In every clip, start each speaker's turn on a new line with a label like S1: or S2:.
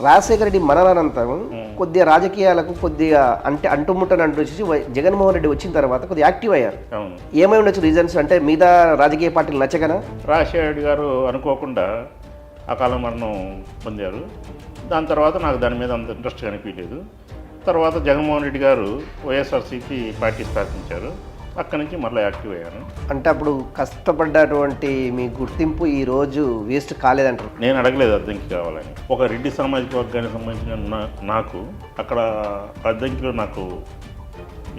S1: రాజశేఖర రెడ్డి మరణానంతరం కొద్దిగా రాజకీయాలకు కొద్దిగా అంటే అంటుముట్టని అంటూ జగన్మోహన్ రెడ్డి వచ్చిన తర్వాత కొద్దిగా యాక్టివ్ అయ్యారు.
S2: అవును.
S1: ఏమై ఉండొచ్చు రీజన్స్? అంటే మిగతా రాజకీయ పార్టీలు నచ్చగనా?
S2: రాజశేఖర రెడ్డి గారు అనుకోకుండా అకాల మరణం పొందారు. దాని తర్వాత నాకు దాని మీద అంత ఇంట్రెస్ట్ కనిపించలేదు. తర్వాత జగన్మోహన్ రెడ్డి గారు వైఎస్ఆర్సీపీ పార్టీ స్థాపించారు. అక్కడి నుంచి మళ్ళీ యాక్టివ్ అయ్యాను.
S1: అంటే అప్పుడు కష్టపడ్డటువంటి మీ గుర్తింపు ఈ రోజు వేస్ట్ కాలేదంటారు?
S2: నేను అడగలేదు అద్దంకి కావాలని. ఒక రెడ్డి సామాజిక వర్గానికి సంబంధించిన నాకు అక్కడ అద్దంకిలో నాకు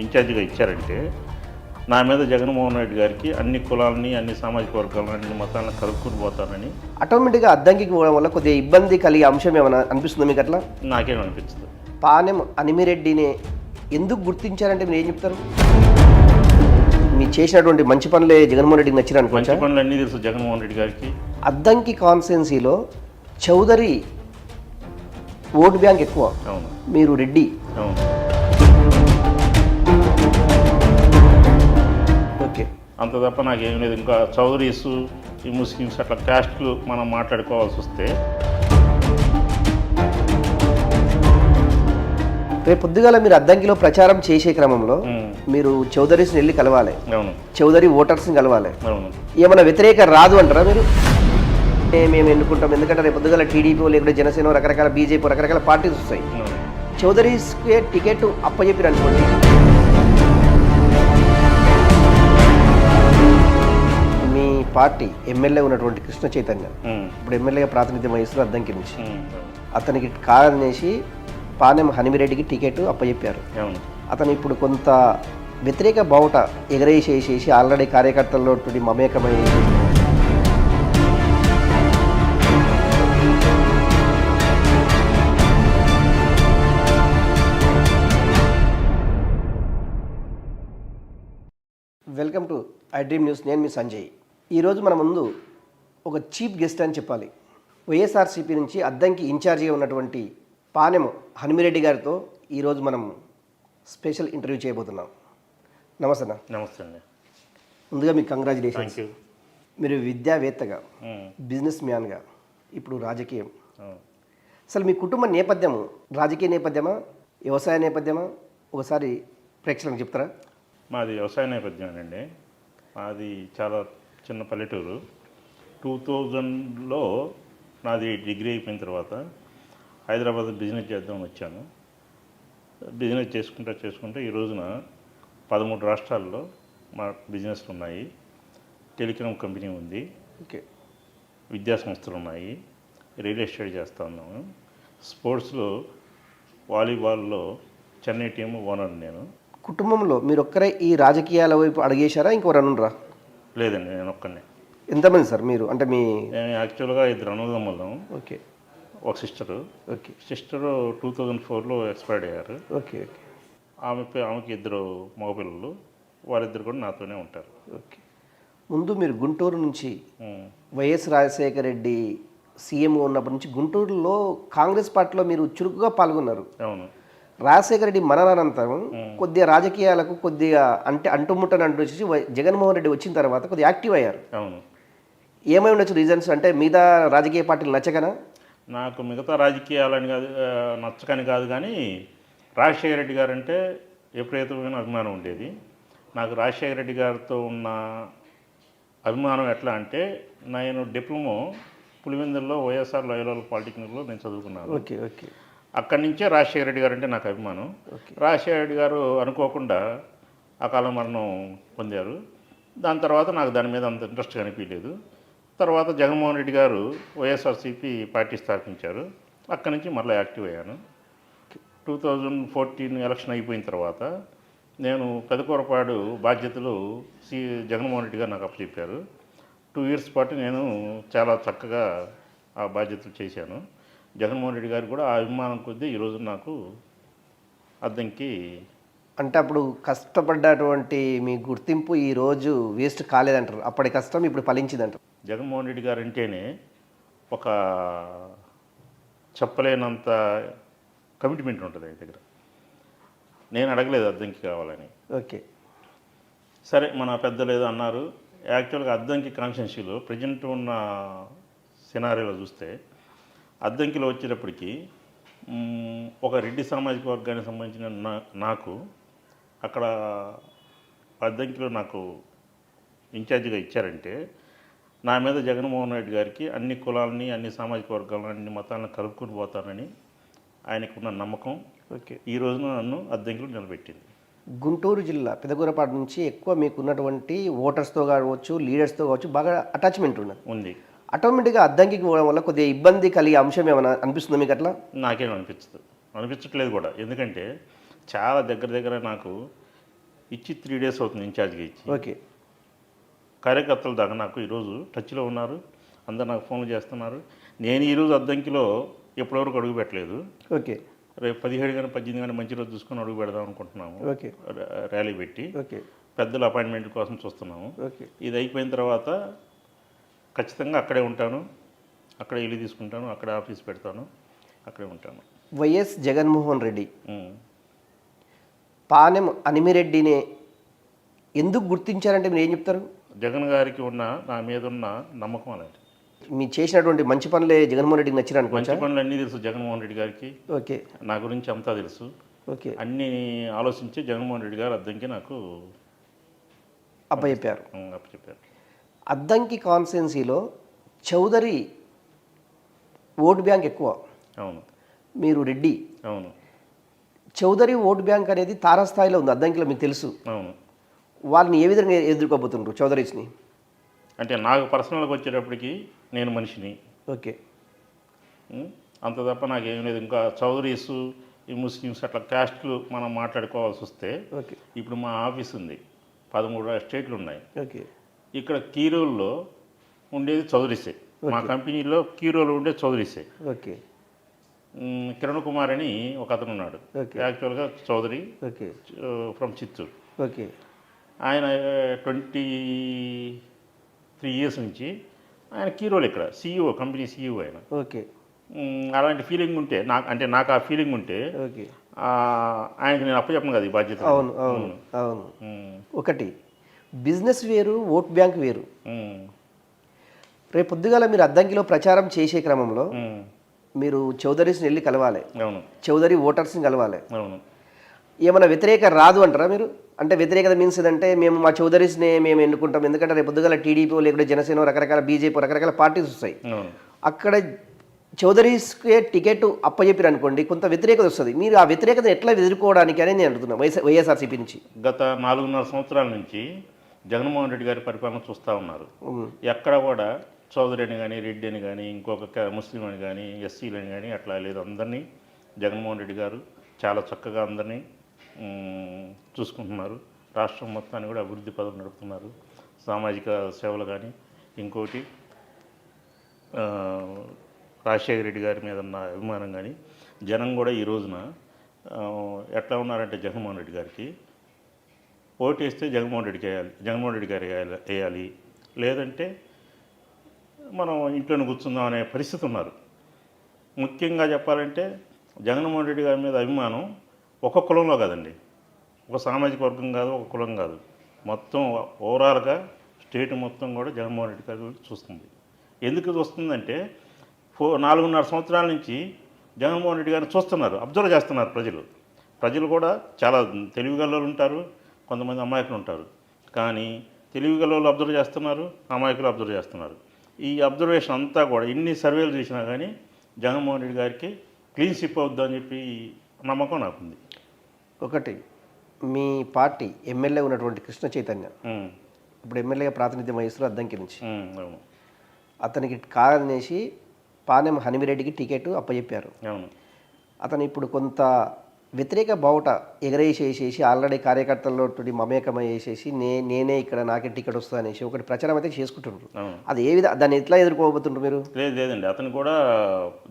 S2: ఇన్ఛార్జిగా ఇచ్చారంటే నా మీద జగన్మోహన్ రెడ్డి గారికి అన్ని కులాలని, అన్ని సామాజిక వర్గాలను, అన్ని మతాలను కలుపుకుని పోతానని.
S1: ఆటోమేటిక్గా అద్దంకి పోవడం వల్ల కొద్దిగా ఇబ్బంది కలిగే అంశం ఏమైనా అనిపిస్తుందా మీకు? అట్లా
S2: నాకేం అనిపిస్తుంది.
S1: పానెం హనుమిరెడ్డిని ఎందుకు గుర్తించారంటే మీరు ఏం చెప్తారు? మీరు చేసినటువంటి మంచి పనులే జగన్మోహన్ రెడ్డికి నచ్చిన అనుకోవచ్చు.
S2: మంచి పనులు అన్నీ తెలుసు జగన్మోహన్ రెడ్డి గారికి.
S1: అద్దంకి కాన్స్టిట్యున్సీలో చౌదరి ఓటు బ్యాంక్ ఎక్కువ.
S2: అవును.
S1: మీరు రెడ్డి.
S2: అవును.
S1: ఓకే.
S2: అంత తప్ప నాకేం లేదు. ఇంకా చౌదరీస్, ఈ ముస్లిమ్స్ అట్లా క్యాస్ట్లు మనం మాట్లాడుకోవాల్సి వస్తే
S1: రేపు పొద్దుగాల మీరు అద్దంకిలో ప్రచారం చేసే క్రమంలో మీరు చౌదరీస్ని వెళ్ళి కలవాలి.
S2: అవును.
S1: చౌదరి ఓటర్స్ని కలవాలి.
S2: అవును.
S1: ఏమైనా వ్యతిరేక రాదు అంటారా మీరు? మేము ఎన్నుకుంటాం ఎందుకంటే రేపు పొద్దుగాల టీడీపీ లేకుంటే జనసేన రకరకాల బీజేపీ రకరకాల పార్టీస్ వస్తాయి. చౌదరీస్కి టికెట్ అప్పచెప్పారు అనుకోండి, మీ పార్టీ ఎమ్మెల్యే ఉన్నటువంటి కృష్ణ చైతన్య ఇప్పుడు ఎమ్మెల్యేగా ప్రాతినిధ్యం వహిస్తున్న అద్దంకి నుంచి అతనికి కాదనేసి పానెం హనుమిరెడ్డికి టికెట్ అప్పచెప్పారు. అతను ఇప్పుడు కొంత వ్యతిరేక బావుట ఎగరేసేసేసి ఆల్రెడీ కార్యకర్తల్లో మమేకమై welcome to I dream news. నేను మీ సంజయ్. ఈరోజు మన ముందు ఒక చీఫ్ గెస్ట్ అని చెప్పాలి. వైఎస్ఆర్సీపీ నుంచి అద్దంకి ఇన్ఛార్జిగా ఉన్నటువంటి పానెం హనుమిరెడ్డి గారితో ఈరోజు మనం స్పెషల్ ఇంటర్వ్యూ చేయబోతున్నాం. నమస్తే అన్న.
S2: నమస్తే అండి.
S1: ముందుగా మీకు కంగ్రాచులేషన్స్.
S2: Thank you.
S1: మీరు విద్యావేత్తగా, బిజినెస్ మ్యాన్గా, ఇప్పుడు రాజకీయం. అసలు మీ కుటుంబ నేపథ్యము రాజకీయ నేపథ్యమా, వ్యవసాయ నేపథ్యమా? ఒకసారి ప్రేక్షకులకు చెప్తారా?
S2: మాది వ్యవసాయ నేపథ్యం అండి. మాది చాలా చిన్న పల్లెటూరు. 2000లో నాది డిగ్రీ అయిపోయిన తర్వాత హైదరాబాద్ బిజినెస్ చేద్దామని వచ్చాను. బిజినెస్ చేసుకుంటే ఈ రోజున 13 రాష్ట్రాల్లో మా బిజినెస్లు ఉన్నాయి. టెలికాం కంపెనీ ఉంది.
S1: ఓకే.
S2: విద్యా సంస్థలు ఉన్నాయి. రియల్ ఎస్టేట్ చేస్తూ ఉన్నాము. స్పోర్ట్స్లో వాలీబాల్లో చెన్నై టీము ఓనర్ నేను.
S1: కుటుంబంలో మీరు ఒక్కరే ఈ రాజకీయాల వైపు అడిగేశారా, ఇంకెవరు రా?
S2: లేదండి, నేను ఒక్కనే.
S1: ఎంతమంది సార్ మీరు? అంటే మీ
S2: యాక్చువల్గా 2 అన్నదమ్ములం.
S1: ఓకే.
S2: ఒక సిస్టరు.
S1: ఓకే.
S2: సిస్టరు 2004లో ఎక్స్పైర్డ్ అయ్యారు.
S1: ఓకే. ఓకే.
S2: ఆమెకి 2 మగపిల్లలు. వారిద్దరు కూడా నాతోనే ఉంటారు.
S1: ఓకే. ముందు మీరు గుంటూరు నుంచి వైఎస్ రాజశేఖర రెడ్డి సీఎం ఉన్నప్పటి నుంచి గుంటూరులో కాంగ్రెస్ పార్టీలో మీరు చురుకుగా పాల్గొన్నారు.
S2: అవును.
S1: రాజశేఖర రెడ్డి మరణానంతరం కొద్దిగా రాజకీయాలకు కొద్దిగా అంటే అంటుముట్టని అంటూ జగన్మోహన్ రెడ్డి వచ్చిన తర్వాత కొద్దిగా యాక్టివ్ అయ్యారు.
S2: అవును.
S1: ఏమై ఉండొచ్చు రీజన్స్? అంటే మిగతా రాజకీయ పార్టీలు నచ్చగనా?
S2: నాకు మిగతా రాజకీయాలని కాదు, నచ్చకని కాదు, కానీ రాజశేఖర రెడ్డి గారు అంటే విపరీతమైన అభిమానం ఉండేది. నాకు రాజశేఖర రెడ్డి గారితో ఉన్న అభిమానం ఎట్లా అంటే, నేను డిప్లొమో పులివెందుల్లో వైఎస్ఆర్ లోయల్ పాలిటెక్నిక్లో నేను చదువుకున్నాను.
S1: ఓకే. ఓకే.
S2: అక్కడి నుంచే రాజశేఖర రెడ్డి గారు అంటే నాకు అభిమానం. రాజశేఖర రెడ్డి గారు అనుకోకుండా అకాల మరణం పొందారు. దాని తర్వాత నాకు దాని మీద అంత ఇంట్రెస్ట్ కనిపించలేదు. తర్వాత జగన్మోహన్ రెడ్డి గారు వైఎస్ఆర్సీపీ పార్టీ స్థాపించారు. అక్కడి నుంచి మళ్ళీ యాక్టివ్ అయ్యాను. 2014 ఎలక్షన్ అయిపోయిన తర్వాత నేను పెదకూరపాడు బాధ్యతలు జగన్మోహన్ రెడ్డి గారు నాకు అప్పచెప్పారు. 2 ఇయర్స్ పాటు నేను చాలా చక్కగా ఆ బాధ్యతలు చేశాను. జగన్మోహన్ రెడ్డి గారు కూడా ఆ అభిమానం కొద్దీ ఈరోజు నాకు అద్దంకి.
S1: అంటే అప్పుడు కష్టపడ్డటువంటి మీ గుర్తింపు ఈరోజు వేస్ట్ కాలేదంటారు? అప్పటి కష్టం ఇప్పుడు ఫలించిందంటారు?
S2: జగన్మోహన్ రెడ్డి గారు అంటేనే ఒక చెప్పలేనంత కమిట్మెంట్ ఉంటుంది ఆయన దగ్గర. నేను అడగలేదు అద్దంకి కావాలని.
S1: ఓకే.
S2: సరే, మన పెద్దలు ఏదో అన్నారు. యాక్చువల్గా అద్దంకి కాన్స్టిట్యున్సీలో ప్రజెంట్ ఉన్న సినారీలో చూస్తే అద్దంకిలో వచ్చేటప్పటికి ఒక రెడ్డి సామాజిక వర్గానికి సంబంధించిన నాకు అక్కడ అద్దంకిలో నాకు ఇన్ఛార్జిగా ఇచ్చారంటే నా మీద జగన్మోహన్ రెడ్డి గారికి అన్ని కులాలని అన్ని సామాజిక వర్గాలను అన్ని మతాలను కలుపుకొని పోతానని ఆయనకున్న నమ్మకం
S1: ఓకే.
S2: ఈ రోజున నన్ను అద్దంకిలో నిలబెట్టింది.
S1: గుంటూరు జిల్లా పెదకూరపాటు నుంచి ఎక్కువ మీకున్నటువంటి ఓటర్స్తో కావచ్చు, లీడర్స్తో కావచ్చు బాగా అటాచ్మెంట్
S2: ఉంది.
S1: ఆటోమేటిక్గా అద్దంకికి పోవడం వల్ల కొద్దిగా ఇబ్బంది కలిగే అంశం ఏమైనా అనిపిస్తుందా మీకు అట్లా?
S2: నాకేం అనిపించట్లేదు కూడా. ఎందుకంటే చాలా దగ్గర నాకు ఇచ్చి 3 days అవుతుంది ఇన్ఛార్జ్గా ఇచ్చి.
S1: ఓకే.
S2: కార్యకర్తల దాకా నాకు ఈరోజు టచ్లో ఉన్నారు, అందరు నాకు ఫోన్లు చేస్తున్నారు. నేను ఈరోజు అద్దంకిలో ఎప్పటివరకు అడుగు పెట్టలేదు.
S1: ఓకే.
S2: రేపు 17 కానీ 18 కానీ మంచి రోజు చూసుకొని అడుగు పెడదాం అనుకుంటున్నాము.
S1: ఓకే.
S2: ర్యాలీ పెట్టి
S1: ఓకే.
S2: పెద్దల అపాయింట్మెంట్ కోసం చూస్తున్నాము.
S1: ఓకే.
S2: ఇది అయిపోయిన తర్వాత ఖచ్చితంగా అక్కడే ఉంటాను, అక్కడే ఇల్లు తీసుకుంటాను, అక్కడే ఆఫీస్ పెడతాను, అక్కడే ఉంటాను.
S1: వైఎస్ జగన్మోహన్ రెడ్డి పానెం అనిమిరెడ్డిని ఎందుకు గుర్తించారంటే మీరు ఏం చెప్తారు?
S2: జగన్ గారికి ఉన్న నా మీద ఉన్న నమ్మకం అలాంటి.
S1: మీరు చేసినటువంటి మంచి పనులే జగన్మోహన్ రెడ్డికి నచ్చిన అనుకోవచ్చు.
S2: మంచి పనులు అన్నీ తెలుసు జగన్మోహన్ రెడ్డి గారికి.
S1: ఓకే.
S2: నా గురించి అంతా తెలుసు.
S1: ఓకే.
S2: అన్నీ ఆలోచించి జగన్మోహన్ రెడ్డి గారు అద్దంకి నాకు
S1: అప్పచెప్పారు.
S2: అప్పచెప్పారు.
S1: అద్దంకి కాన్స్టిట్యున్సీలో చౌదరి ఓటు బ్యాంక్ ఎక్కువ.
S2: అవును.
S1: మీరు రెడ్డి.
S2: అవును.
S1: చౌదరి ఓటు బ్యాంక్ అనేది తారాస్థాయిలో ఉంది అద్దంకిలో, మీకు తెలుసు.
S2: అవును.
S1: వాళ్ళని ఏ విధంగా ఎదుర్కోబోతుండ్రు చౌదరీస్ని?
S2: అంటే నాకు పర్సనల్గా వచ్చేటప్పటికి నేను మనిషిని.
S1: ఓకే.
S2: అంత తప్ప నాకేం లేదు. ఇంకా చౌదరీస్, ఈ ముస్లిమ్స్ అట్లా క్యాస్ట్లు మనం మాట్లాడుకోవాల్సి వస్తే
S1: ఓకే.
S2: ఇప్పుడు మా ఆఫీస్ ఉంది, 13 స్టేట్లు ఉన్నాయి.
S1: ఓకే.
S2: ఇక్కడ కీరోల్లో ఉండేది చౌదరీసే. మా కంపెనీలో కీరోలో ఉండే చౌదరీసే.
S1: ఓకే.
S2: కిరణ్ కుమార్ అని ఒక అతను ఉన్నాడు, యాక్చువల్గా చౌదరి, ఫ్రమ్ చిత్తూరు.
S1: ఓకే.
S2: ఆయన 23 years నుంచి ఆయన కీరోలు ఇక్కడ CEO, కంపెనీ CEO ఆయన.
S1: ఓకే.
S2: అలాంటి ఫీలింగ్ ఉంటే నాకు ఆ ఫీలింగ్ ఉంటే
S1: ఓకే.
S2: ఆయనకి నేను అప్పచెప్పను కదా ఈ బాధ్యత.
S1: అవును. అవును. అవును. ఒకటి బిజినెస్ వేరు, ఓట్ బ్యాంక్ వేరు. రేపు పొద్దుగాల మీరు అద్దంకిలో ప్రచారం చేసే క్రమంలో మీరు చౌదరీస్ని వెళ్ళి కలవాలి.
S2: అవును.
S1: చౌదరి ఓటర్స్ని కలవాలి.
S2: అవును.
S1: ఏమైనా వ్యతిరేక రాదు అంటారా మీరు? అంటే వ్యతిరేకత మీన్స్ ఏదంటే మేము మా చౌదరీస్ని మేము ఎన్నుకుంటాం, ఎందుకంటే రేపు పొద్దుగాల టీడీపీ లేకపోతే జనసేన రకరకాల బీజేపీ రకరకాల పార్టీస్ వస్తాయి. అక్కడ చౌదరీస్కే టికెట్ అప్పచెప్పారు అనుకోండి, కొంత వ్యతిరేకత వస్తుంది. మీరు ఆ వ్యతిరేకత ఎట్లా ఎదుర్కోవడానికి అనేది నేను అడుగుతున్నాను వైఎస్ఆర్సీపీ నుంచి.
S2: గత 4.5 సంవత్సరాల నుంచి జగన్మోహన్ రెడ్డి గారి పరిపాలన చూస్తూ ఉన్నారు. ఎక్కడ కూడా చౌదరి అని కానీ, రెడ్డి అని కానీ, ఇంకొక ముస్లిం అని కానీ, ఎస్సీలు అని కానీ అట్లా లేదు. అందరినీ జగన్మోహన్ రెడ్డి గారు చాలా చక్కగా అందరినీ చూసుకుంటున్నారు. రాష్ట్రం మొత్తాన్ని కూడా అభివృద్ధి పదవులు నడుపుతున్నారు. సామాజిక సేవలు కానీ, ఇంకోటి రాజశేఖర రెడ్డి గారి మీద ఉన్న అభిమానం కానీ, జనం కూడా ఈ రోజున ఎట్లా ఉన్నారంటే జగన్మోహన్ రెడ్డి గారికి ఓటు వేస్తే జగన్మోహన్ రెడ్డి గారు వేయాలి, లేదంటే మనం ఇంట్లోనే కూర్చుందాం అనే పరిస్థితి ఉన్నారు. ముఖ్యంగా చెప్పాలంటే జగన్మోహన్ రెడ్డి గారి మీద అభిమానం ఒక కులంలో కాదండి, ఒక సామాజిక వర్గం కాదు, ఒక కులం కాదు, మొత్తం ఓవరాల్గా స్టేట్ మొత్తం కూడా జగన్మోహన్ రెడ్డి గారు చూస్తుంది. ఎందుకు చూస్తుందంటే 4.5 సంవత్సరాల నుంచి జగన్మోహన్ రెడ్డి గారిని చూస్తున్నారు, అబ్జర్వ్ చేస్తున్నారు ప్రజలు కూడా చాలా తెలివిగల ఉంటారు, కొంతమంది అమాయకులు ఉంటారు. కానీ తెలివిగల అబ్జర్వ్ చేస్తున్నారు, అమాయకులు అబ్జర్వ్ చేస్తున్నారు. ఈ అబ్జర్వేషన్ అంతా కూడా ఇన్ని సర్వేలు చేసినా కానీ జగన్మోహన్ రెడ్డి గారికి క్లీన్ స్వీప్ అవుద్దు అని చెప్పి నమ్మకం నాకుంది.
S1: ఒకటి మీ పార్టీ ఎమ్మెల్యే ఉన్నటువంటి కృష్ణ చైతన్య ఇప్పుడు ఎమ్మెల్యేగా ప్రాతినిధ్యం వహిస్తున్న అద్దంకి నుంచి, అతనికి కాదనేసి పానెం హనిమిరెడ్డికి టికెట్ అప్పచెప్పారు. అతను ఇప్పుడు కొంత వ్యతిరేక బావుట ఎగరేసేసేసి ఆల్రెడీ కార్యకర్తల్లో మమేకం వేసేసి నేనే ఇక్కడ నాకే టికెట్ వస్తుంది అనేసి ఒకటి ప్రచారం అయితే చేసుకుంటున్నారు. అది ఏ విధంగా దాన్ని ఎట్లా ఎదుర్కోబోతుంటారు మీరు?
S2: లేదండి, అతను కూడా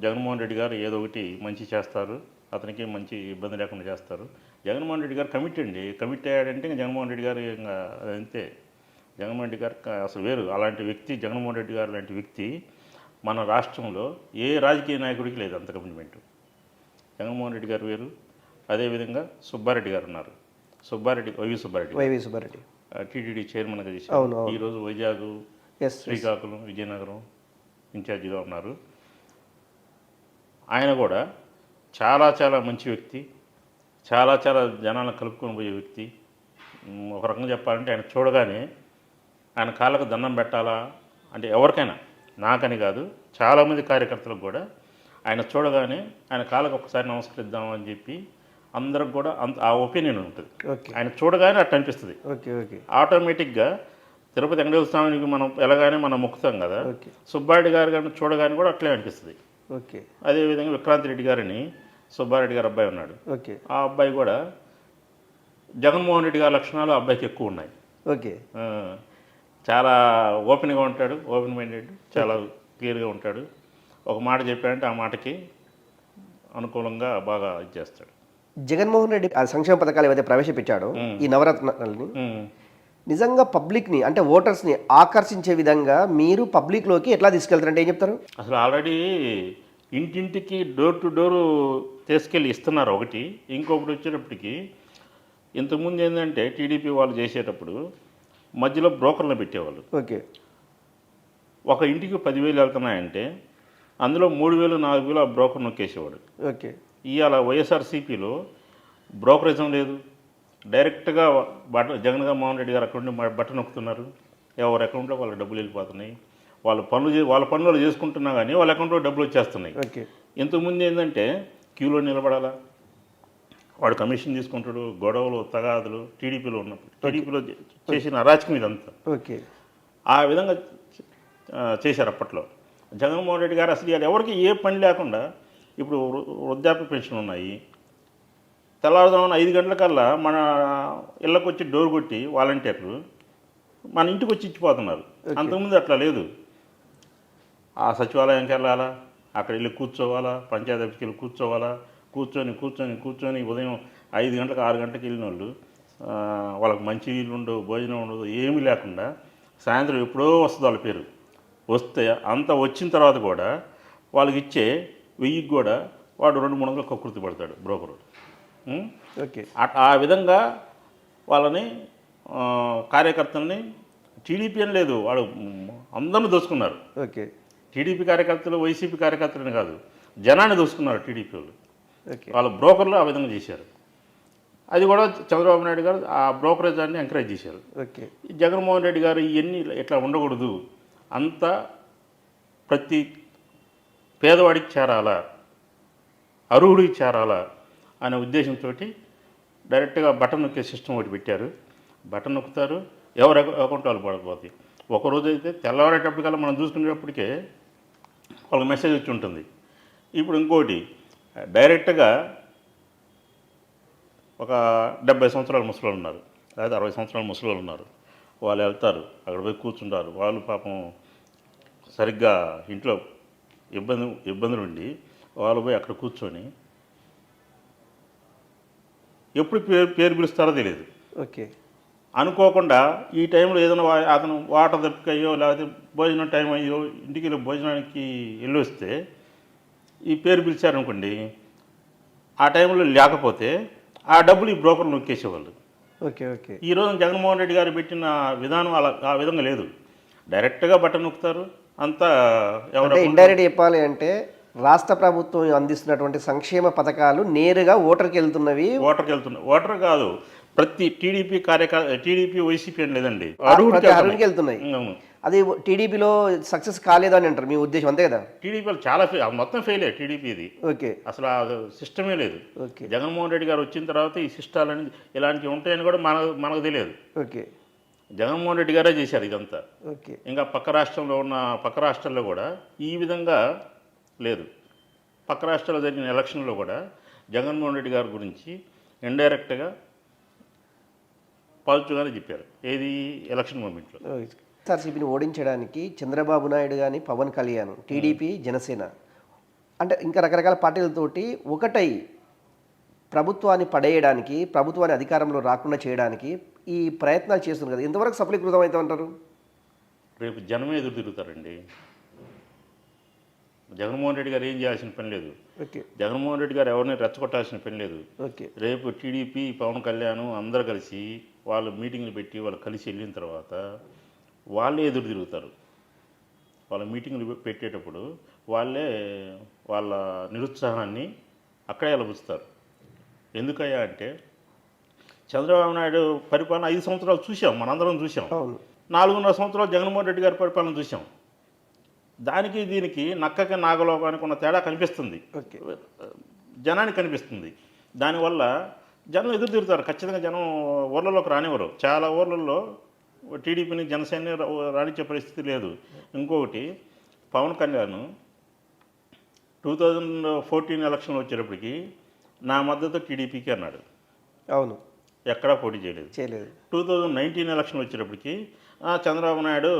S2: జగన్మోహన్ రెడ్డి గారు ఏదో ఒకటి మంచి చేస్తారు, అతనికి మంచి ఇబ్బంది లేకుండా చేస్తారు. జగన్మోహన్ రెడ్డి గారు కమిట్ అయ్యాడంటే ఇంకా జగన్మోహన్ రెడ్డి గారు ఇంకా అంతే. జగన్మోహన్ రెడ్డి గారు అసలు వేరు. అలాంటి వ్యక్తి, జగన్మోహన్ రెడ్డి గారు లాంటి వ్యక్తి మన రాష్ట్రంలో ఏ రాజకీయ నాయకుడికి లేదు అంత కమిట్మెంటు. జగన్మోహన్ రెడ్డి గారు వేరు. అదేవిధంగా సుబ్బారెడ్డి గారు ఉన్నారు, వైవి సుబ్బారెడ్డి టీటీడీ చైర్మన్గా చేశారు. ఈరోజు వైజాగ్, శ్రీకాకుళం, విజయనగరం ఇన్ఛార్జిగా ఉన్నారు. ఆయన కూడా చాలా చాలా మంచి వ్యక్తి, చాలా చాలా జనాలను కలుపుకొని పోయే వ్యక్తి. ఒక రకంగా చెప్పాలంటే ఆయన చూడగానే ఆయన కాళ్ళకు దండం పెట్టాలా అంటే ఎవరికైనా, నాకని కాదు చాలామంది కార్యకర్తలకు కూడా ఆయన చూడగానే ఆయన కాళ్ళకు ఒకసారి నమస్కరిద్దాం అని చెప్పి అందరికి కూడా అంత ఆ ఒపీనియన్ ఉంటుంది. ఆయన చూడగానే అట్లా అనిపిస్తుంది. ఆటోమేటిక్గా తిరుపతి వెంకటేశ్వర స్వామికి మనం ఎలాగానే మనం మొక్కుతాం కదా, సుబ్బారెడ్డి గారు కానీ చూడగానే కూడా అట్లే అనిపిస్తుంది. అదేవిధంగా విక్రాంత్ రెడ్డి గారిని, సుబ్బారెడ్డి గారు అబ్బాయి ఉన్నాడు, ఆ అబ్బాయి కూడా జగన్మోహన్ రెడ్డి గారి లక్షణాలు ఆ అబ్బాయికి ఎక్కువ ఉన్నాయి. చాలా ఓపెన్గా ఉంటాడు, ఓపెన్ మైండెడ్, చాలా క్లియర్గా ఉంటాడు. ఒక మాట చెప్పాడంటే ఆ మాటకి అనుకూలంగా బాగా ఇది చేస్తాడు.
S1: జగన్మోహన్ రెడ్డి ఆ సంక్షేమ పథకాలు ఏవైతే ప్రవేశపెట్టాడో ఈ నవరత్నాలని నిజంగా పబ్లిక్ని అంటే ఓటర్స్ని ఆకర్షించే విధంగా మీరు పబ్లిక్లోకి ఎట్లా తీసుకెళ్తారంటే ఏం చెప్తారు?
S2: అసలు ఆల్రెడీ ఇంటింటికి డోర్ టు డోరు తీసుకెళ్ళి ఇస్తున్నారు ఒకటి. ఇంకొకటి వచ్చేటప్పటికి ఇంతకుముందు ఏంటంటే టీడీపీ వాళ్ళు చేసేటప్పుడు మధ్యలో బ్రోకర్లను పెట్టేవాళ్ళు. ఒక ఇంటికి 10,000 వెళ్తున్నాయంటే అందులో 3,000 4,000 ఆ బ్రోకర్ నొక్కేసేవాడు. ఇవాళ వైఎస్ఆర్సీపీలో బ్రోకరిజం లేదు, డైరెక్ట్గా జగన్మోహన్ రెడ్డి గారు అకౌంట్ బటన్ నొక్కుతున్నారు, ఎవరి అకౌంట్లో వాళ్ళ డబ్బులు వెళ్ళిపోతున్నాయి, వాళ్ళ పనులు చేసుకుంటున్నా కానీ వాళ్ళ అకౌంట్లో డబ్బులు వచ్చేస్తున్నాయి. ఇంతకుముందు ఏంటంటే క్యూలో నిలబడాలా, వాడు కమిషన్ తీసుకుంటాడు, గొడవలు తగాదులు టీడీపీలో ఉన్నప్పుడు టీడీపీలో చేసిన అరాచకం ఇదంతా. ఆ విధంగా చేశారు అప్పట్లో. జగన్మోహన్ రెడ్డి గారు అసలు ఎవరికి ఏ పని లేకుండా ఇప్పుడు వృద్ధాప్య పెన్షన్ ఉన్నాయి, తెల్లవారుజామున 5 గంటలకల్లా మన ఇళ్ళకు వచ్చి డోర్ కొట్టి వాలంటీర్లు మన ఇంటికి వచ్చి ఇచ్చిపోతున్నారు. అంతకుముందు అట్లా లేదు. ఆ సచివాలయంకి వెళ్ళాలా, అక్కడ వెళ్ళి కూర్చోవాలా, పంచాయతీ ఆఫీస్కి వెళ్ళి కూర్చోవాలా, కూర్చొని ఉదయం 5 గంటలకు 6 గంటలకు వెళ్ళిన వాళ్ళు వాళ్ళకి మంచి నీళ్ళు ఉండవు, భోజనం ఉండదు, ఏమీ లేకుండా సాయంత్రం ఎప్పుడో వస్తుంది వాళ్ళ పేరు. వస్తే అంత వచ్చిన తర్వాత కూడా వాళ్ళకి ఇచ్చే 1000కి కూడా వాడు 200-300 కకృతి పడతాడు బ్రోకరు. ఆ విధంగా వాళ్ళని కార్యకర్తల్ని టీడీపీ అని లేదు, వాడు అందరిని దోసుకున్నారు. టీడీపీ కార్యకర్తలు వైసీపీ కార్యకర్తలని కాదు, జనాన్ని దోసుకున్నారు టీడీపీ వాళ్ళు. వాళ్ళ బ్రోకర్లు ఆ విధంగా చేశారు. అది కూడా చంద్రబాబు నాయుడు గారు ఆ బ్రోకరేజాన్ని ఎంకరేజ్ చేశారు. జగన్మోహన్ రెడ్డి గారు ఇవన్నీ ఇట్లా ఉండకూడదు, అంతా ప్రతి పేదవాడికి చేరాలా, అర్హుడికి చేరాలా అనే ఉద్దేశంతో డైరెక్ట్గా బటన్ నొక్కే సిస్టమ్ ఒకటి పెట్టారు. బటన్ నొక్కుతారు, ఎవరు అకౌంట్ వాళ్ళు పడకపోతాయి. ఒకరోజు అయితే తెల్లవారేటప్పటికల్లా మనం చూసుకునేటప్పటికే వాళ్ళకి మెసేజ్ వచ్చి ఉంటుంది. ఇప్పుడు ఇంకోటి డైరెక్ట్గా ఒక 70 సంవత్సరాల ముసలోళ్ళు ఉన్నారు, లేదా 60 సంవత్సరాల ముసలోళ్ళు ఉన్నారు, వాళ్ళు వెళ్తారు, అక్కడ పోయి కూర్చుంటారు. వాళ్ళు పాపం సరిగ్గా ఇంట్లో ఇబ్బందులు ఉండి వాళ్ళు పోయి అక్కడ కూర్చొని ఎప్పుడు పేరు పిలుస్తారో తెలియదు. అనుకోకుండా ఈ టైంలో ఏదైనా అతను వాటర్ దప్పికయ్యో లేకపోతే భోజనం టైం అయ్యో ఇంటికి వెళ్ళి భోజనానికి వెళ్ళి వస్తే ఈ పేరు పిలిచారనుకోండి, ఆ టైంలో లేకపోతే ఆ డబ్బులు ఈ బ్రోకర్లు నొక్కేసేవాళ్ళు. ఈరోజు జగన్మోహన్ రెడ్డి గారు పెట్టిన విధానం ఆ విధంగా లేదు. డైరెక్ట్గా బటన్ నొక్కుతారు, అంతా ఎవరు
S1: ఇండైరెక్ట్ చెప్పాలి అంటే రాష్ట్ర ప్రభుత్వం అందిస్తున్నటువంటి సంక్షేమ పథకాలు నేరుగా ఓటర్కి వెళ్తున్నవి.
S2: ఓటర్ కాదు, ప్రతి టీడీపీ వైసీపీ అని లేదండి,
S1: అర్హుడికి వెళ్తున్నాయి. అది టీడీపీలో సక్సెస్ కాలేదు అని అంటారు మీ ఉద్దేశం, అంతే కదా?
S2: టీడీపీలో చాలా మొత్తం ఫెయిల్ అయ్యాయి టీడీపీది. అసలు ఆ సిస్టమే లేదు. జగన్మోహన్ రెడ్డి గారు వచ్చిన తర్వాత ఈ సిస్టాలని ఇలాంటివి ఉంటాయని కూడా మనకు తెలియదు. జగన్మోహన్ రెడ్డి గారే చేశారు ఇదంతా. ఇంకా పక్క రాష్ట్రాల్లో కూడా ఈ విధంగా లేదు. పక్క రాష్ట్రాల్లో జరిగిన ఎలక్షన్లో కూడా జగన్మోహన్ రెడ్డి గారి గురించి ఇండైరెక్ట్గా పాజిటివ్గానే చెప్పారు. ఏది ఎలక్షన్ మూమెంట్లో.
S1: వైఎస్ఆర్సీపీని ఓడించడానికి చంద్రబాబు నాయుడు కానీ, పవన్ కళ్యాణ్, టీడీపీ, జనసేన అంటే ఇంకా రకరకాల పార్టీలతోటి ఒకటై ప్రభుత్వాన్ని పడేయడానికి, ప్రభుత్వాన్ని అధికారంలో రాకుండా చేయడానికి ఈ ప్రయత్నాలు చేస్తున్నారు కదా, ఎంతవరకు సఫలీకృతం అవుతామంటారు?
S2: రేపు జనమే ఎదురు తిరుగుతారండి. జగన్మోహన్ రెడ్డి గారు ఏం చేయాల్సిన పని లేదు. జగన్మోహన్ రెడ్డి గారు ఎవరిని రెచ్చగొట్టాల్సిన పని లేదు. రేపు టీడీపీ, పవన్ కళ్యాణ్ అందరూ కలిసి వాళ్ళు మీటింగ్లు పెట్టి వాళ్ళు కలిసి వెళ్ళిన తర్వాత వాళ్ళే ఎదురు తిరుగుతారు. వాళ్ళ మీటింగ్లు పెట్టేటప్పుడు వాళ్ళే వాళ్ళ నిరుత్సాహాన్ని అక్కడే లభిస్తారు. ఎందుకయ్యా అంటే చంద్రబాబు నాయుడు పరిపాలన 5 సంవత్సరాలు చూసాం, మనందరం చూసాం. 4.5 సంవత్సరాలు జగన్మోహన్ రెడ్డి గారి పరిపాలన చూసాం. దానికి దీనికి నక్కకి నాగలోకానికి ఉన్న తేడా కనిపిస్తుంది, జనానికి కనిపిస్తుంది. దానివల్ల జనం ఎదురు తిరుగుతారు. ఖచ్చితంగా జనం ఊర్లలోకి రానివ్వరు. చాలా ఊర్లలో టీడీపీని జనసేన రాణించే పరిస్థితి లేదు. ఇంకొకటి, పవన్ కళ్యాణ్ 2014 ఎలక్షన్లు వచ్చేటప్పటికి నా మద్దతు టీడీపీకి అన్నాడు.
S1: అవును,
S2: ఎక్కడా పోటీ చేయలేదు. 2019 ఎలక్షన్ వచ్చేటప్పటికి చంద్రబాబు నాయుడు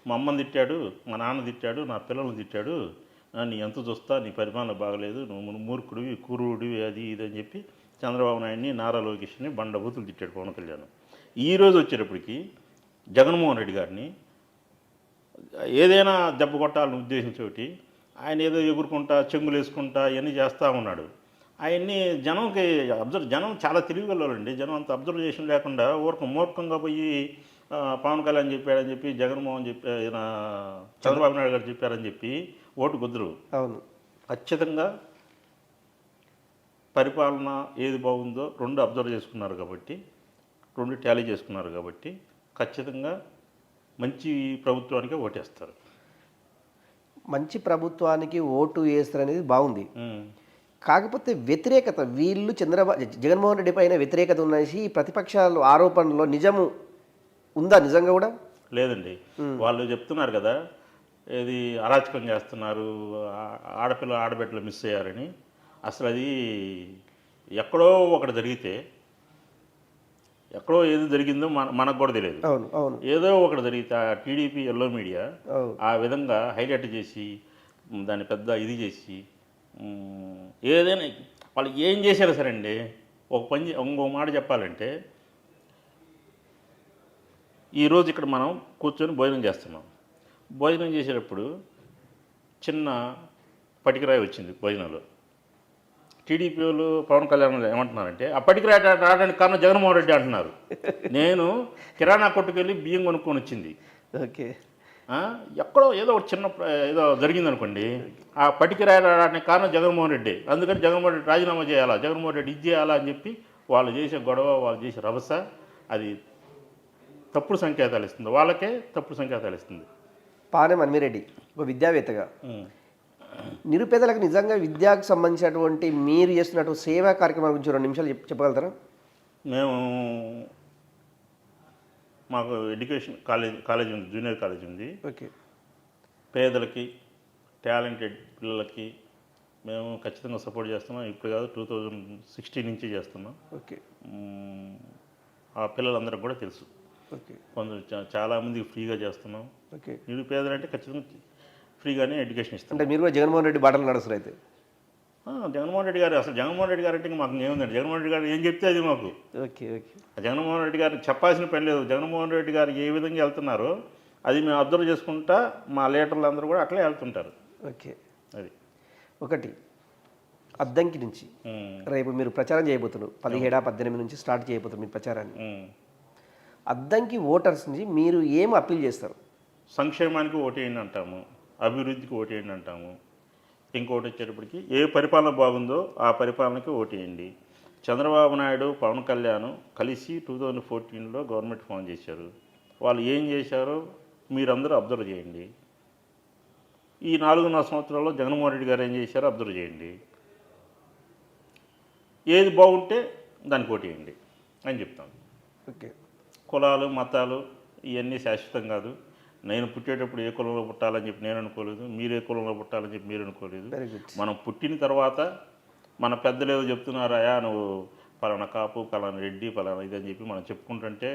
S2: మా అమ్మని తిట్టాడు, మా నాన్న తిట్టాడు, నా పిల్లల్ని తిట్టాడు, నీ ఎంత చూస్తా, నీ పరిపాలన బాగలేదు, నువ్వు మూర్ఖుడివి, కురుడివి, అది ఇది అని చెప్పి చంద్రబాబు నాయుడిని, నారా లోకేష్ని బండబూతులు తిట్టాడు పవన్ కళ్యాణ్. ఈరోజు వచ్చేటప్పటికి జగన్మోహన్ రెడ్డి గారిని ఏదైనా దెబ్బ కొట్టాలని ఉద్దేశించి ఆయన ఏదో ఎగురుకుంటా, చెంగులు వేసుకుంటా ఇవన్నీ చేస్తూ ఉన్నాడు. అవన్నీ జనం చాలా తెలివిగలండి. జనం అంత అబ్జర్వేషన్ లేకుండా మూర్ఖంగా పోయి పవన్ కళ్యాణ్ చెప్పాడని చెప్పి, జగన్మోహన్ చంద్రబాబు నాయుడు గారు చెప్పారని చెప్పి ఓటు కుదురు.
S1: అవును,
S2: ఖచ్చితంగా పరిపాలన ఏది బాగుందో 2 అబ్జర్వ్ చేసుకున్నారు కాబట్టి, 2 టాలీ చేసుకున్నారు కాబట్టి ఖచ్చితంగా మంచి ప్రభుత్వానికే ఓటేస్తారు.
S1: మంచి ప్రభుత్వానికి ఓటు వేస్తారనేది బాగుంది. కాకపోతే వ్యతిరేకత, వీళ్ళు జగన్మోహన్ రెడ్డి పైన వ్యతిరేకత ఉన్నసి ప్రతిపక్షాలు ఆరోపణలో నిజము ఉందా? నిజంగా కూడా
S2: వాళ్ళు చెప్తున్నారు కదా, ఇది అరాచకం చేస్తున్నారు, ఆడబిడ్డలు మిస్ అయ్యారని. అసలు అది ఎక్కడో ఒకటి జరిగితే, ఎక్కడో ఏది జరిగిందో మనకు కూడా తెలియదు. ఏదో ఒకటి జరిగితే ఆ టీడీపీ ఎల్లో మీడియా ఆ విధంగా హైలైట్ చేసి దాన్ని పెద్ద ఇది చేసి ఏదైనా వాళ్ళు ఏం చేశారు సరే అండి. ఇంకో మాట చెప్పాలంటే, ఈరోజు ఇక్కడ మనం కూర్చొని భోజనం చేస్తున్నాం. భోజనం చేసేటప్పుడు చిన్న పటికరాయి వచ్చింది భోజనంలో. టీడీపీ వాళ్ళు పవన్ కళ్యాణ్ ఏమంటున్నారంటే, ఆ పటికరాయి రావడానికి కారణం జగన్మోహన్ రెడ్డి అంటున్నారు. నేను కిరాణా కొట్టుకెళ్ళి బియ్యం కొనుక్కొని వచ్చింది. ఎక్కడో ఏదో ఒక చిన్న ఏదో జరిగిందనుకోండి, ఆ పటికరాయి రావడానికి కారణం జగన్మోహన్ రెడ్డి. అందుకని జగన్మోహన్ రెడ్డి రాజీనామా చేయాలా, జగన్మోహన్ రెడ్డి ఇది చేయాలా అని చెప్పి వాళ్ళు చేసే గొడవ, వాళ్ళు చేసే రభస, అది తప్పుడు సంకేతాలు ఇస్తుంది, వాళ్ళకే తప్పుడు సంకేతాలు ఇస్తుంది.
S1: పానెం అన్మిరెడ్డి ఒక విద్యావేత్తగా నిరుపేదలకు నిజంగా విద్యకు సంబంధించినటువంటి మీరు చేస్తున్నటువంటి సేవా కార్యక్రమం గురించి 2 నిమిషాలు చెప్పగలుగుతారా?
S2: మాకు ఎడ్యుకేషన్ కాలేజ్ ఉంది, జూనియర్ కాలేజ్ ఉంది.
S1: ఓకే.
S2: పేదలకి, టాలెంటెడ్ పిల్లలకి మేము ఖచ్చితంగా సపోర్ట్ చేస్తున్నాం. ఇప్పుడు కాదు, 2016 నుంచి చేస్తున్నాం.
S1: ఓకే.
S2: ఆ పిల్లలందరికీ కూడా తెలుసు.
S1: ఓకే.
S2: కొంచెం చాలామందికి ఫ్రీగా చేస్తున్నాం.
S1: ఓకే.
S2: నిరుపేదలంటే ఖచ్చితంగా ఫ్రీగానే ఎడ్యుకేషన్ ఇస్తాం.
S1: అంటే మీరు కూడా జగన్మోహన్ రెడ్డి బాటలు నడుస్తారు అయితే?
S2: జగన్మోహన్ రెడ్డి గారు అంటే మాకు ఏముందండి, జగన్మోహన్ రెడ్డి గారు ఏం చెప్తే అది మాకు.
S1: ఓకే. ఓకే.
S2: జగన్మోహన్ రెడ్డి గారికి చెప్పాల్సిన పని లేదు. జగన్మోహన్ రెడ్డి గారు ఏ విధంగా వెళ్తున్నారో అది మేము అబ్జర్వ్ చేసుకుంటా, మా లీడర్లు అందరూ కూడా అట్లే వెళ్తుంటారు.
S1: ఓకే.
S2: అది
S1: ఒకటి, అద్దంకి నుంచి రేపు మీరు ప్రచారం చేయబోతున్నారు. 17-18 నుంచి స్టార్ట్ చేయబోతున్నారు మీ ప్రచారాన్ని. అద్దంకి ఓటర్స్ని మీరు ఏం అప్పీల్ చేస్తారు?
S2: సంక్షేమానికి ఓటేయండి అంటాము, అభివృద్ధికి ఓటేయండి అంటాము. ఇంకోటి వచ్చేటప్పటికి ఏ పరిపాలన బాగుందో ఆ పరిపాలనకి ఓటేయండి. చంద్రబాబు నాయుడు, పవన్ కళ్యాణ్ కలిసి 2014లో గవర్నమెంట్ ఫామ్ చేశారు. వాళ్ళు ఏం చేశారో మీరందరూ అబ్జర్వ్ చేయండి. ఈ 4.5 సంవత్సరాల్లో జగన్మోహన్ రెడ్డి గారు ఏం చేశారో అబ్జర్వ్ చేయండి. ఏది బాగుంటే దానికి ఓటేయండి అని చెప్తాను.
S1: ఓకే.
S2: కులాలు, మతాలు ఇవన్నీ శాశ్వతం కాదు. నేను పుట్టేటప్పుడు ఏ కులంలో పుట్టాలని చెప్పి నేను అనుకోలేదు, మీరు ఏ కులంలో పుట్టాలని చెప్పి మీరు అనుకోలేదు. మనం పుట్టిన తర్వాత మన పెద్దలు ఏదో చెప్తున్నారా, నువ్వు పలానా కాపు, పలానా రెడ్డి, పలానా ఇదని చెప్పి మనం చెప్పుకుంటుంటే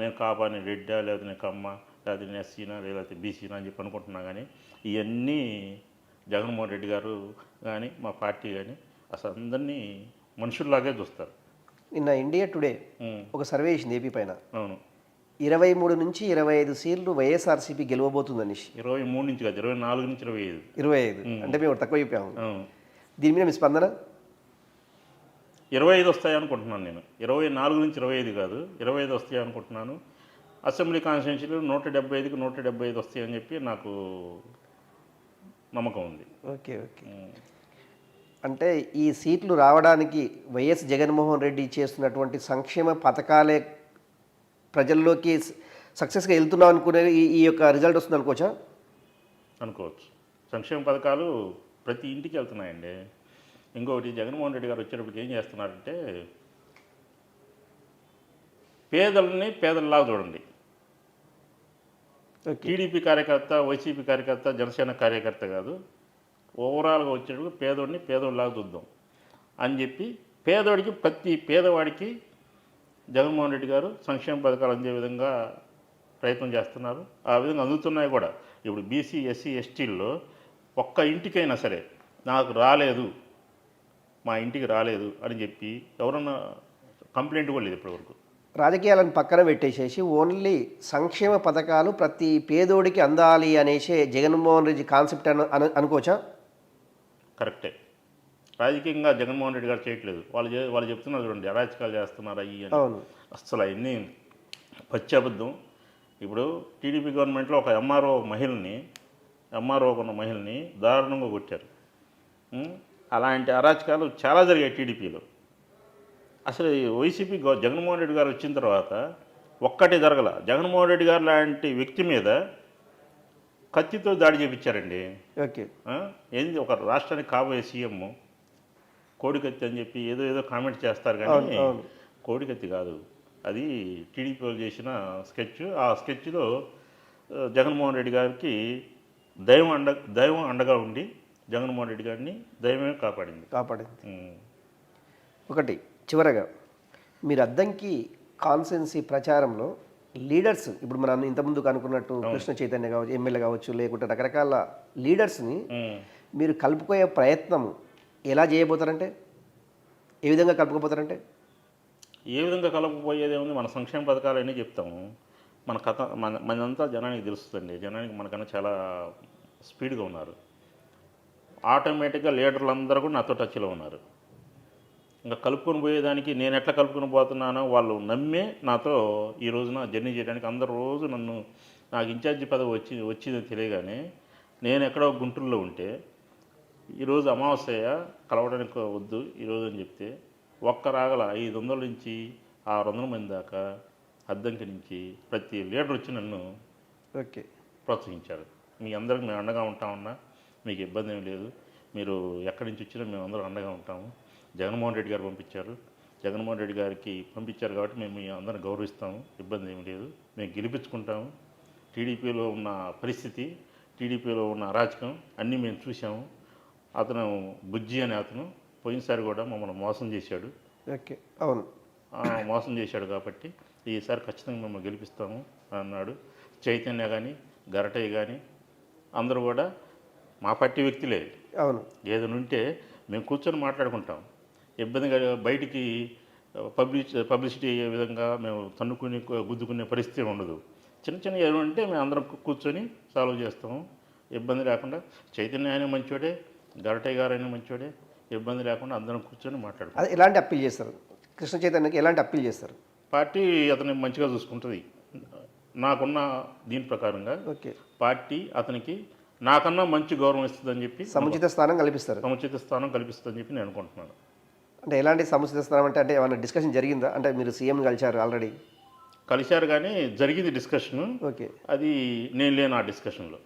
S2: నేను కాపాని రెడ్డా, లేదా నేను కమ్మ, లేదా నేను ఎస్సీనా, లేకపోతే బీసీనా అని చెప్పి అనుకుంటున్నా. కానీ ఇవన్నీ జగన్మోహన్ రెడ్డి గారు కానీ మా పార్టీ కానీ అసలు అందరినీ మనుషుల్లాగే చూస్తారు.
S1: నిన్న ఇండియా టుడే ఒక సర్వే చేసింది ఏపీ పైన.
S2: అవును.
S1: 23 నుంచి 25 సీట్లు వైఎస్ఆర్సీపీ గెలవబోతుందని.
S2: 23 నుంచి కాదు, 24 నుంచి 25.
S1: 25 అంటే మేము తక్కువ చెప్పాము. దీని మీద మీ స్పందన?
S2: 25 వస్తాయి అనుకుంటున్నాను నేను. 24 నుంచి 25 కాదు, 25 వస్తాయి అనుకుంటున్నాను. అసెంబ్లీ కాన్స్టిట్యున్సీలు 175కి 175 వస్తాయని చెప్పి నాకు నమ్మకం ఉంది.
S1: ఓకే. ఓకే. అంటే ఈ సీట్లు రావడానికి వైఎస్ జగన్మోహన్ రెడ్డి చేస్తున్నటువంటి సంక్షేమ పథకాలే ప్రజల్లోకి సక్సెస్గా వెళ్తున్నాం అనుకునే ఈ యొక్క రిజల్ట్ వస్తుంది అనుకోవచ్చా?
S2: అనుకోవచ్చు. సంక్షేమ పథకాలు ప్రతి ఇంటికి వెళ్తున్నాయండి. ఇంకొకటి జగన్మోహన్ రెడ్డి గారు వచ్చేటప్పటికి ఏం చేస్తున్నారంటే పేదలని పేదల్లాగా చూడండి. టీడీపీ కార్యకర్త, వైసీపీ కార్యకర్త, జనసేన కార్యకర్త కాదు, ఓవరాల్గా వచ్చేటప్పుడు పేదోడిని పేదోడిలాగా చూద్దాం అని చెప్పి పేదోడికి ప్రతి పేదవాడికి జగన్మోహన్ రెడ్డి గారు సంక్షేమ పథకాలు అందే విధంగా ప్రయత్నం చేస్తున్నారు. ఆ విధంగా అందుతున్నాయి కూడా. ఇప్పుడు బీసీ, ఎస్సీ, ఎస్టీల్లో ఒక్క ఇంటికైనా సరే నాకు రాలేదు, మా ఇంటికి రాలేదు అని చెప్పి ఎవరన్నా కంప్లైంట్ కూడా లేదు ఇప్పటివరకు.
S1: రాజకీయాలను పక్కన పెట్టేసేసి ఓన్లీ సంక్షేమ పథకాలు ప్రతి పేదోడికి అందాలి అనేసి జగన్మోహన్ రెడ్డి కాన్సెప్ట్ అనుకోవచ్చా?
S2: కరెక్టే. రాజకీయంగా జగన్మోహన్ రెడ్డి గారు చేయట్లేదు. వాళ్ళు చెప్తున్నారు చూడండి, అరాచకాలు చేస్తున్నారు అయ్యి అని. అస్సలు అవన్నీ పచ్చి అబద్ధం. ఇప్పుడు టీడీపీ గవర్నమెంట్లో ఒక ఎంఆర్ఓ ఉన్న మహిళని దారుణంగా కొట్టారు. అలాంటి అరాచకాలు చాలా జరిగాయి టీడీపీలో. అసలు వైసీపీ జగన్మోహన్ రెడ్డి గారు వచ్చిన తర్వాత ఒక్కటి జరగల. జగన్మోహన్ రెడ్డి గారు లాంటి వ్యక్తి మీద కత్తితో దాడి చేయించారండి.
S1: ఓకే,
S2: ఏంది ఒక రాష్ట్రానికి కాబోయే సీఎం కోడికత్తి అని చెప్పి ఏదో కామెంట్ చేస్తారు, కానీ కోడికత్తి కాదు, అది టీడీపీ వాళ్ళు చేసిన స్కెచ్. ఆ స్కెచ్లో జగన్మోహన్ రెడ్డి గారికి దైవం అండగా ఉండి జగన్మోహన్ రెడ్డి గారిని దైవమే కాపాడింది.
S1: ఒకటి చివరగా మీరు అద్దంకి కాన్సెన్సీ ప్రచారంలో లీడర్స్, ఇప్పుడు మనం ఇంతకుముందు అనుకున్నట్టు కృష్ణ చైతన్య కావచ్చు, ఎమ్మెల్యే కావచ్చు, లేకుంటే రకరకాల లీడర్స్ని మీరు కలుపుకోయే ప్రయత్నం ఎలా చేయబోతారంటే, ఏ విధంగా కలుపుకోపోతారంటే?
S2: ఏ విధంగా కలుపుకోపోయేదే ఉంది, మన సంక్షేమ పథకాలు అన్నీ చెప్తాము. మన కథ మనంతా జనానికి తెలుస్తుందండి. జనానికి మనకన్నా చాలా స్పీడ్గా ఉన్నారు. ఆటోమేటిక్గా లీడర్లు అందరూ కూడా నాతో టచ్లో ఉన్నారు. ఇంకా కలుపుకొని పోయేదానికి నేను ఎట్లా కలుపుకొని పోతున్నానో వాళ్ళు నమ్మే నాతో ఈ రోజున జర్నీ చేయడానికి అందరు రోజు నాకు ఇన్ఛార్జి పదవి వచ్చిందని తెలియగానే నేను ఎక్కడో గుంటూరులో ఉంటే ఈరోజు అమావాస్య కలవడానికి వద్దు ఈరోజు అని చెప్తే ఒక్క రాగల 500 నుంచి 600 మంది దాకా అద్దంకి నుంచి ప్రతి లీడర్ వచ్చి నన్ను ప్రోత్సహించారు. మీ అందరికి మేము అండగా ఉంటామన్నా, మీకు ఇబ్బంది ఏం లేదు, మీరు ఎక్కడి నుంచి వచ్చినా మేము అందరం అండగా ఉంటాము. జగన్మోహన్ రెడ్డి గారు పంపించారు, జగన్మోహన్ రెడ్డి గారికి పంపించారు కాబట్టి మేము అందరం గౌరవిస్తాము, ఇబ్బంది ఏమి లేదు, మేము గెలిపించుకుంటాము. టీడీపీలో ఉన్న పరిస్థితి, టీడీపీలో ఉన్న అరాచకం అన్నీ మేము చూసాము. అతను బుజ్జి అనే అతను పోయినసారి కూడా మమ్మల్ని మోసం చేశాడు.
S1: అవును,
S2: మోసం చేశాడు కాబట్టి ఈసారి ఖచ్చితంగా మేము గెలిపిస్తాము అన్నాడు. చైతన్య కానీ, గరటయ్య కానీ అందరూ కూడా మా పార్టీ వ్యక్తులే.
S1: అవును,
S2: ఏదైనా ఉంటే మేము కూర్చొని మాట్లాడుకుంటాం. ఇబ్బందిగా బయటికి పబ్లిసిటీ అయ్యే విధంగా మేము తన్నుకుని గుద్దుకునే పరిస్థితి ఉండదు. చిన్న ఏమంటే మేము అందరం కూర్చొని సాల్వ్ చేస్తాము, ఇబ్బంది లేకుండా. చైతన్య అయినా మంచోడే, గరటయ్య గారు అయినా మంచోడే, ఇబ్బంది లేకుండా అందరం కూర్చొని మాట్లాడుతాం.
S1: అది ఎలాంటి అప్పీల్ చేస్తారు? కృష్ణ చైతన్యకి ఎలాంటి అప్పీల్ చేస్తారు?
S2: పార్టీ అతన్ని మంచిగా చూసుకుంటుంది. నాకున్న దీని ప్రకారంగా పార్టీ అతనికి నాకన్నా మంచి గౌరవం ఇస్తుందని చెప్పి
S1: సముచిత స్థానం
S2: కల్పిస్తుందని చెప్పి నేను అనుకుంటున్నాను.
S1: అంటే ఎలాంటి సముచిత స్థానం అంటే ఏమైనా డిస్కషన్ జరిగిందా? అంటే మీరు సీఎం కలిశారు, ఆల్రెడీ
S2: కలిశారు కానీ జరిగింది డిస్కషను. అది నేను లేను ఆ డిస్కషన్లో.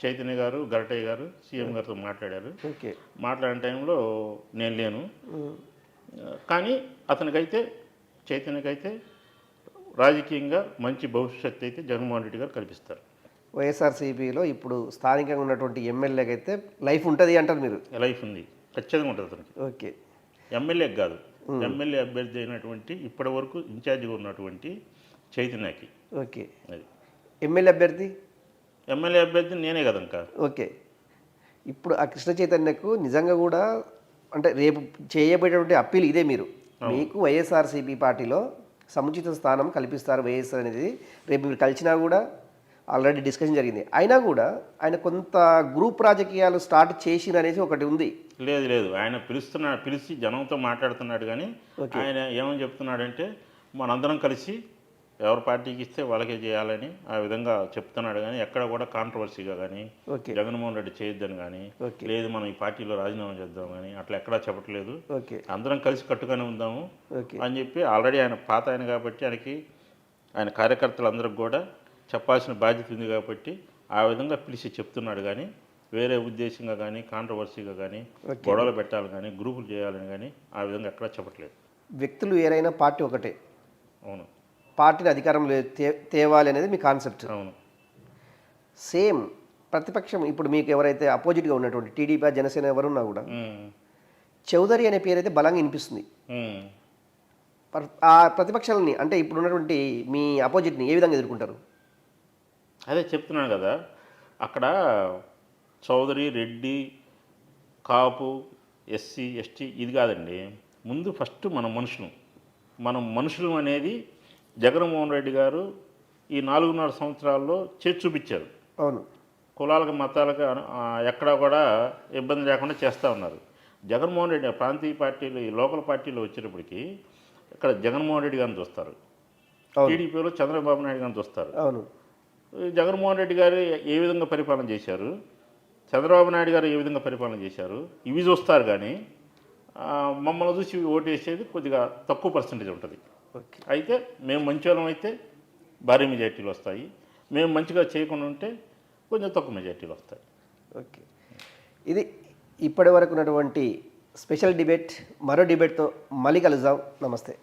S2: చైతన్య గారు, గరటయ్య గారు సీఎం గారితో మాట్లాడారు. మాట్లాడిన టైంలో నేను లేను. కానీ చైతన్యకైతే రాజకీయంగా మంచి భవిష్యత్తు అయితే జగన్మోహన్ రెడ్డి గారు కల్పిస్తారు.
S1: వైఎస్ఆర్సీపీలో ఇప్పుడు స్థానికంగా ఉన్నటువంటి ఎమ్మెల్యేకి అయితే లైఫ్ ఉంటుంది అంటారు మీరు?
S2: లైఫ్ ఉంది, ఖచ్చితంగా ఉంటుంది అతనికి. ఎమ్మెల్యేకి కాదు, ఎమ్మెల్యే అభ్యర్థి అయినటువంటి ఇప్పటి వరకు ఇన్ఛార్జిగా ఉన్నటువంటి చైతన్యకి.
S1: అది ఎమ్మెల్యే అభ్యర్థి నేనే కదా ఇంకా. ఇప్పుడు ఆ కృష్ణ చైతన్యకు నిజంగా కూడా అంటే రేపు చేయబోయేటువంటి అప్పీల్ ఇదే, మీకు వైఎస్ఆర్సీపీ పార్టీలో సముచిత స్థానం కల్పిస్తారు వైఎస్ఆర్ అనేది రేపు మీరు కలిసినా కూడా ఆల్రెడీ డిస్కషన్ జరిగింది. అయినా కూడా ఆయన కొంత గ్రూప్ రాజకీయాలు స్టార్ట్ చేసిన అనేసి ఒకటి ఉంది.
S2: లేదు, ఆయన పిలిచి జనంతో మాట్లాడుతున్నాడు. కానీ ఆయన ఏమని చెప్తున్నాడంటే మనందరం కలిసి ఎవరి పార్టీకి ఇస్తే వాళ్ళకే చేయాలని ఆ విధంగా చెప్తున్నాడు కానీ ఎక్కడ కూడా కాంట్రవర్సీగా కానీ
S1: ఓకే
S2: జగన్మోహన్ రెడ్డి చేయొద్దని కానీ
S1: ఓకే
S2: లేదు మనం ఈ పార్టీలో రాజీనామా చేద్దాం కానీ అట్లా ఎక్కడా చెప్పట్లేదు.
S1: ఓకే
S2: అందరం కలిసి కట్టుగానే ఉందాము
S1: ఓకే
S2: అని చెప్పి ఆల్రెడీ ఆయన పాత ఆయన కాబట్టి ఆయన కార్యకర్తలందరికి కూడా చెప్పాల్సిన బాధ్యత ఉంది కాబట్టి ఆ విధంగా పిలిచి చెప్తున్నాడు కానీ వేరే ఉద్దేశంగా కానీ కాంట్రవర్సీగా కానీ గొడవలు పెట్టాలి కానీ గ్రూపులు చేయాలని కానీ ఆ విధంగా ఎక్కడా చెప్పట్లేదు.
S1: వ్యక్తులు వేరైనా పార్టీ ఒకటే,
S2: అవును
S1: పార్టీని అధికారంలో తేవాలి అనేది మీ కాన్సెప్ట్.
S2: అవును
S1: సేమ్ ప్రతిపక్షం ఇప్పుడు మీకు ఎవరైతే అపోజిట్గా ఉన్నటువంటి టీడీపీ జనసేన ఎవరున్నా కూడా చౌదరి అనే పేరు అయితే బలంగా వినిపిస్తుంది. ఆ ప్రతిపక్షాలని అంటే ఇప్పుడు ఉన్నటువంటి మీ అపోజిట్ని ఏ విధంగా ఎదుర్కొంటారు?
S2: అదే చెప్తున్నాను కదా, అక్కడ చౌదరి రెడ్డి కాపు ఎస్సీ ఎస్టీ ఇది కాదండి. ముందు ఫస్ట్ మనం మనుషులు అనేది జగన్మోహన్ రెడ్డి గారు ఈ 4.5 సంవత్సరాల్లో చేసి చూపించారు.
S1: అవును,
S2: కులాలకు మతాలకు ఎక్కడా కూడా ఇబ్బంది లేకుండా చేస్తూ ఉన్నారు. జగన్మోహన్ రెడ్డి ప్రాంతీయ పార్టీలు ఈ లోకల్ పార్టీలు వచ్చేటప్పటికి ఇక్కడ జగన్మోహన్ రెడ్డి గారిని చూస్తారు, టీడీపీలో చంద్రబాబు నాయుడు గారిని చూస్తారు.
S1: అవును,
S2: జగన్మోహన్ రెడ్డి గారు ఏ విధంగా పరిపాలన చేశారు, చంద్రబాబు నాయుడు గారు ఏ విధంగా పరిపాలన చేశారు ఇవి చూస్తారు. కానీ మమ్మల్ని చూసి ఓటేసేది కొద్దిగా తక్కువ పర్సంటేజ్ ఉంటుంది. అయితే మేము మంచివాళ్ళం అయితే భారీ మెజార్టీలు వస్తాయి, మేము మంచిగా చేయకుండా ఉంటే కొంచెం తక్కువ మెజార్టీలు వస్తాయి.
S1: ఓకే, ఇది ఇప్పటి వరకు ఉన్నటువంటి స్పెషల్ డిబేట్. మరో డిబేట్తో మళ్ళీ కలుద్దాం. నమస్తే.